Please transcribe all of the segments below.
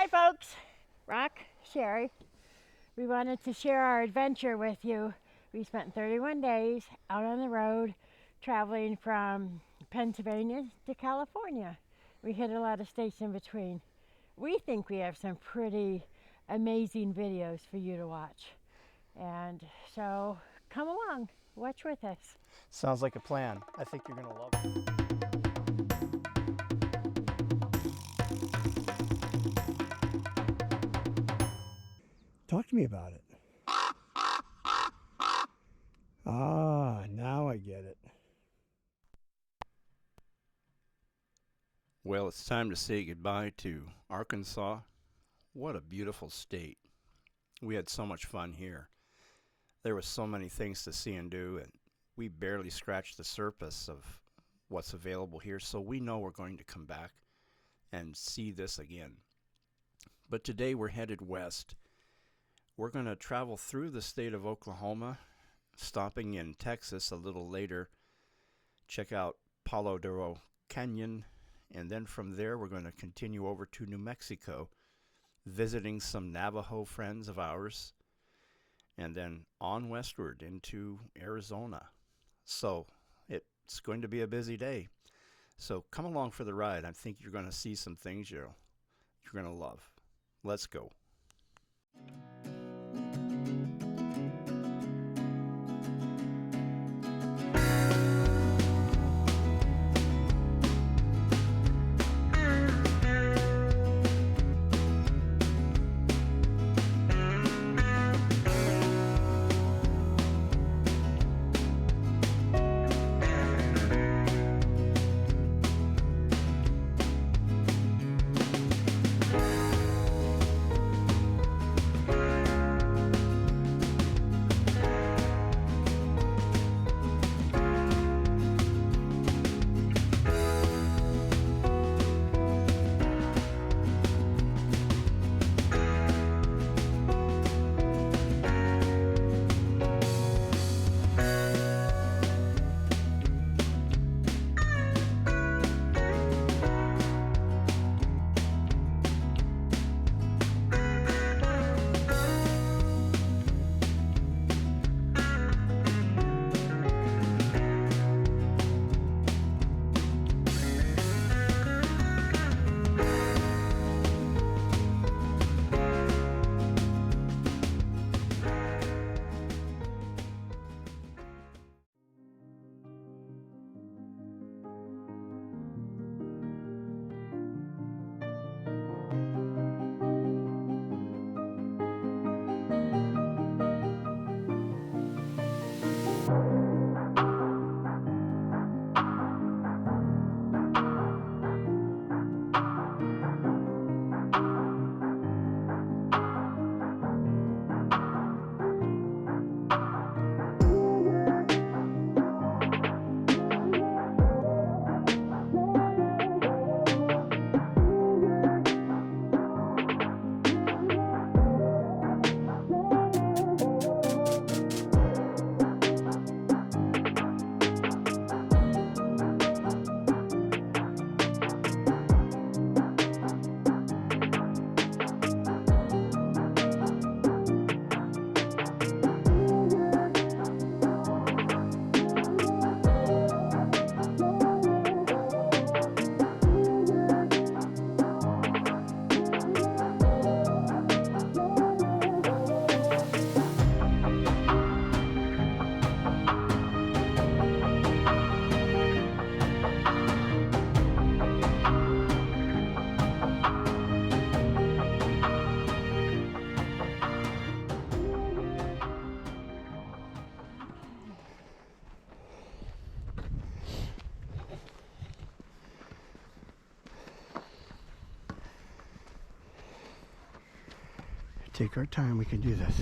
Hi folks, Rock, Sherry. We wanted to share our adventure with you. We spent 31 days out on the road traveling from Pennsylvania to California. We hit a lot of states in between. We think we have some pretty amazing videos for you to watch. And so come along, watch with us. Sounds like a plan. I think you're gonna love it. Talk to me about it. Ah, now I get it. Well, it's time to say goodbye to Arkansas. What a beautiful state. We had so much fun here. There were so many things to see and do, and we barely scratched the surface of what's available here, so we know we're going to come back and see this again. But today we're headed west. We're going to travel through the state of Oklahoma, stopping in Texas a little later, check out Palo Duro Canyon, and then from there we're going to continue over to New Mexico, visiting some Navajo friends of ours, and then on westward into Arizona. So it's going to be a busy day. So come along for the ride. I think you're going to see some things you're going to love. Let's go. Take our time, we can do this.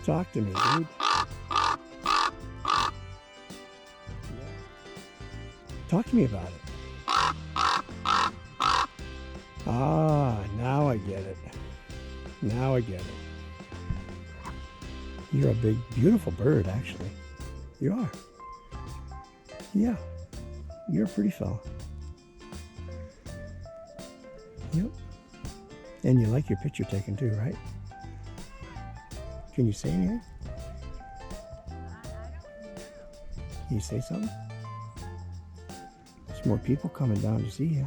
Talk to me, dude. Talk to me about it. Ah, now I get it. Now I get it. You're a big, beautiful bird, actually. You are. Yeah. You're a pretty fella. Yep. And you like your picture taken too, right? Can you say anything? Can you say something? There's more people coming down to see you.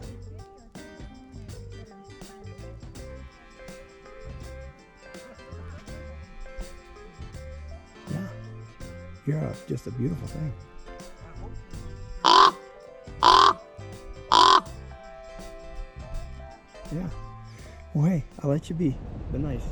Yeah. You're just a beautiful thing. Yeah. Well, hey, I'll let you be. Be nice.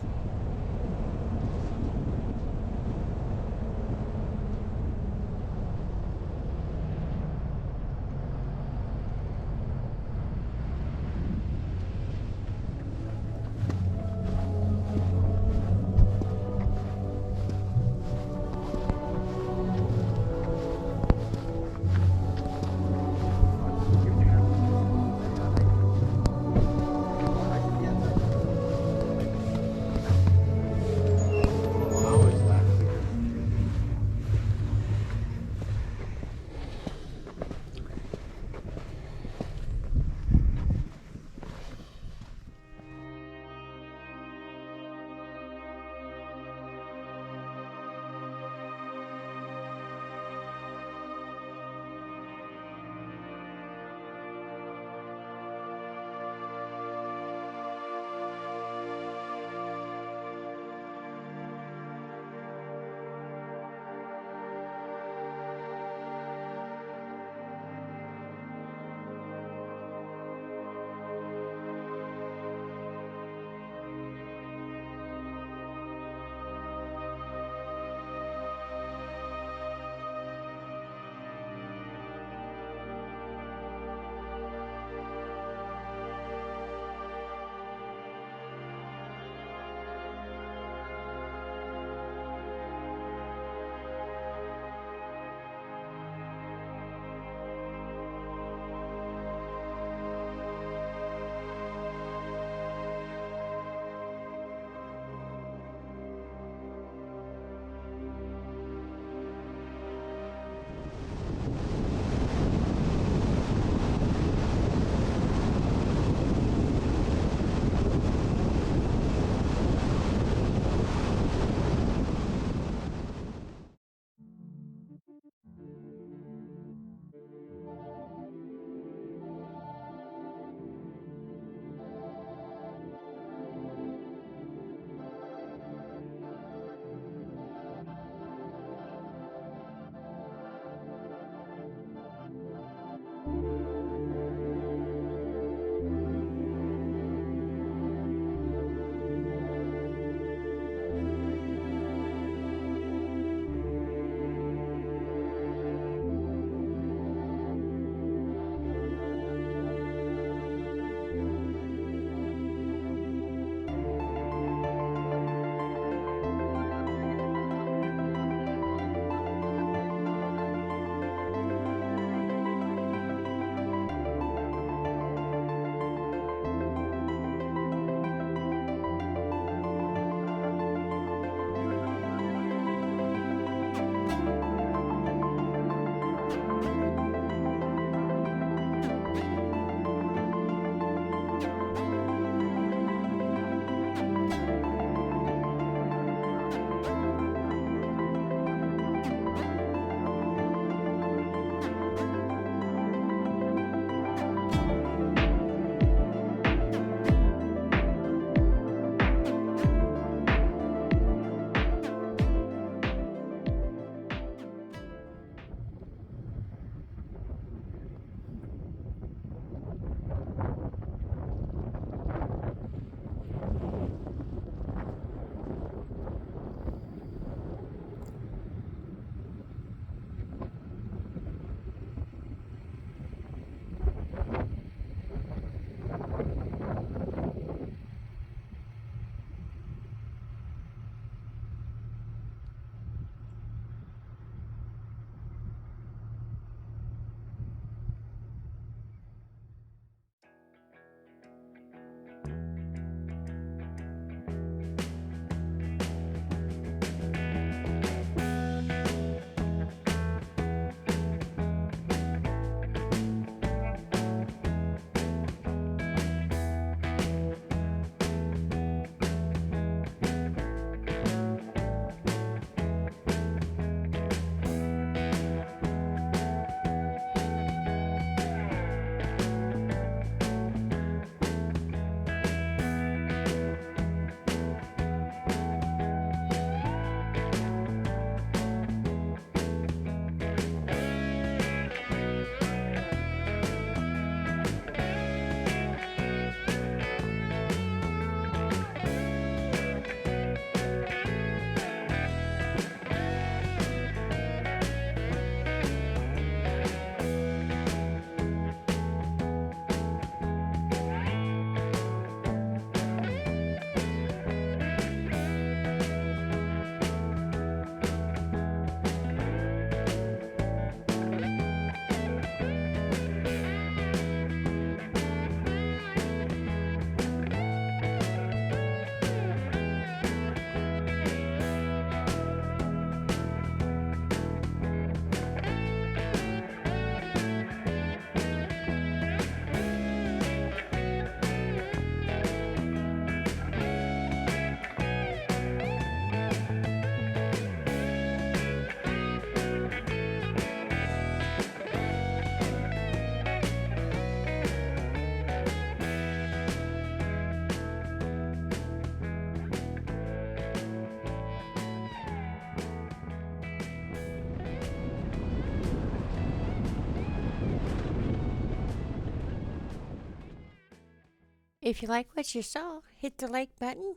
If you like what you saw, hit the like button.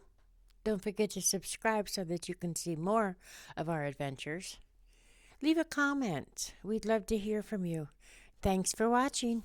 Don't forget to subscribe so that you can see more of our adventures. Leave a comment. We'd love to hear from you. Thanks for watching.